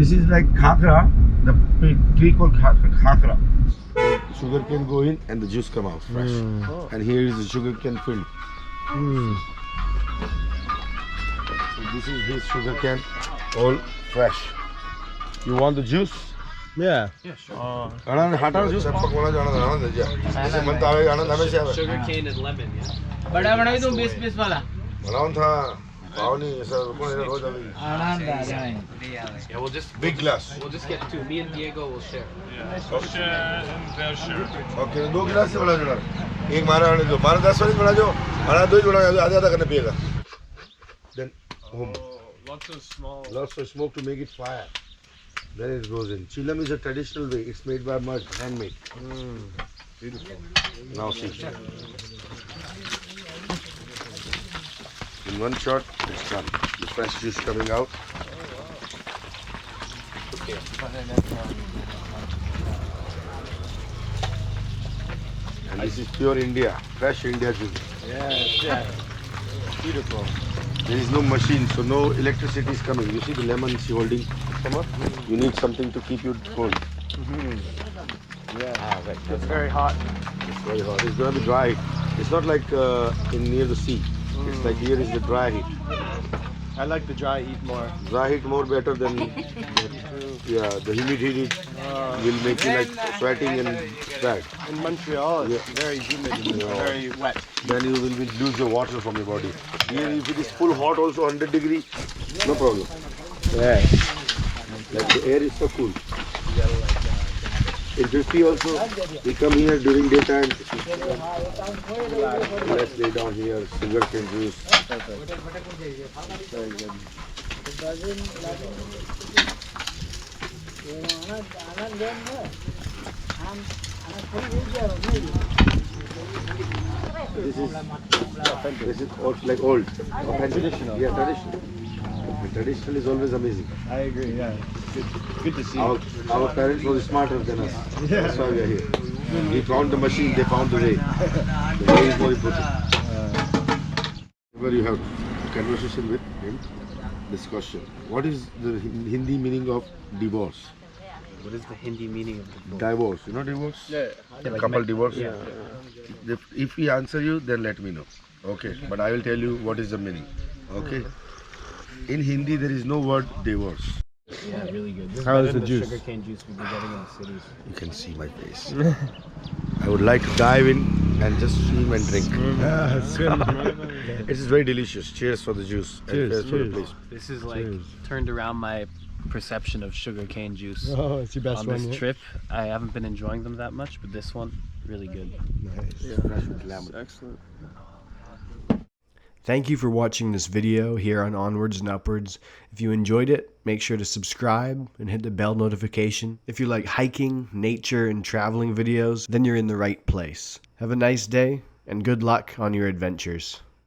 This is like khakra, the tree called khakra. Sugar cane go in and the juice come out fresh. And here is the sugar cane field. So this is his sugar cane, all fresh. You want the juice? Yeah. Yeah, sure. Juice. Sugar cane and lemon, yeah. बड़ा बड़ा भी तुम 20 वाला Yeah, we'll just Big glass. We'll just get two. Me and Diego will share. We'll share and they'll share. Okay, 2 गिलास से बड़ा जोड़ा एक मारा आने दो 12-10 वाली बड़ा जो हमारा 2 जोड़ा आधा आधा करने पिएगा. Then home. Lots of smoke to make it fire. Then it goes in. Chilam is a traditional way. It's made by mud, handmade. Beautiful. Now see. In one shot, it's done. The fresh juice coming out. Okay. And this is pure India, fresh India juice. Yeah. Beautiful. There is no machine, so no electricity is coming. You see the lemon is holding. Come on. You need something to keep you cold. Yeah. It's very hot. It's very hot. It's going to be dry. It's not like in near the sea. It's like here is the dry heat. I like the dry heat more. Dry heat more better than the humid heat will make you like sweating and bad. In Montreal, it's very humid and very wet. Then you will lose the water from your body. Here, if it is full hot, also 100 degree, no problem. Yeah. Like the air is so cool. In 50 also, we come here during daytime. Let's lay down here, sugarcane juice. Very good. This is like old. Traditional. Yeah, traditional. And traditional is always amazing. I agree, yeah. Good to see. Our parents were smarter than us. That's why we are here. We found the machine, they found the way. The way is more important. Where you have a conversation with him, this question. What is the Hindi meaning of divorce? What is the Hindi meaning of the Divorce. You know divorce? Yeah. Couple divorce? Yeah. If he answer you, then let me know. Okay. But I will tell you what is the meaning. Okay. In Hindi, there is no word divorce. Yeah, really good. This is How better is than the juice? Sugarcane juice we've been getting in the cities. You can see my face. I would like to dive in and just swim and drink. It is very delicious. Cheers for the juice. Cheers, And cheers for the place. This is like turned around my perception of sugarcane juice. Oh, it's your best On one. this yeah? trip, I haven't been enjoying them that much, but this one, really good. Nice. Fresh with lemon. Excellent. Thank you for watching this video here on Onwards and Upwards. If you enjoyed it, make sure to subscribe and hit the bell notification. If you like hiking, nature, and traveling videos, then you're in the right place. Have a nice day, and good luck on your adventures.